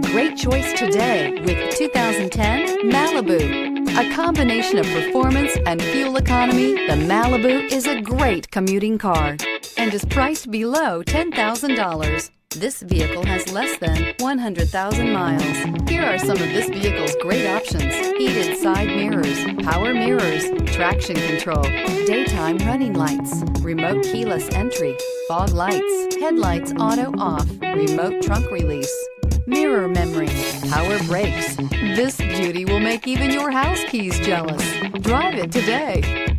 great choice today with 2010 Malibu. A combination of performance and fuel economy, the Malibu is a great commuting car and is priced below $10,000. This vehicle has less than 100,000 miles. Here are some of this vehicle's great options: heated side mirrors, power mirrors, traction control, daytime running lights, remote keyless entry, fog lights, headlights auto off, remote trunk release, mirror memory, power brakes. This beauty will make even your house keys jealous. Drive it today.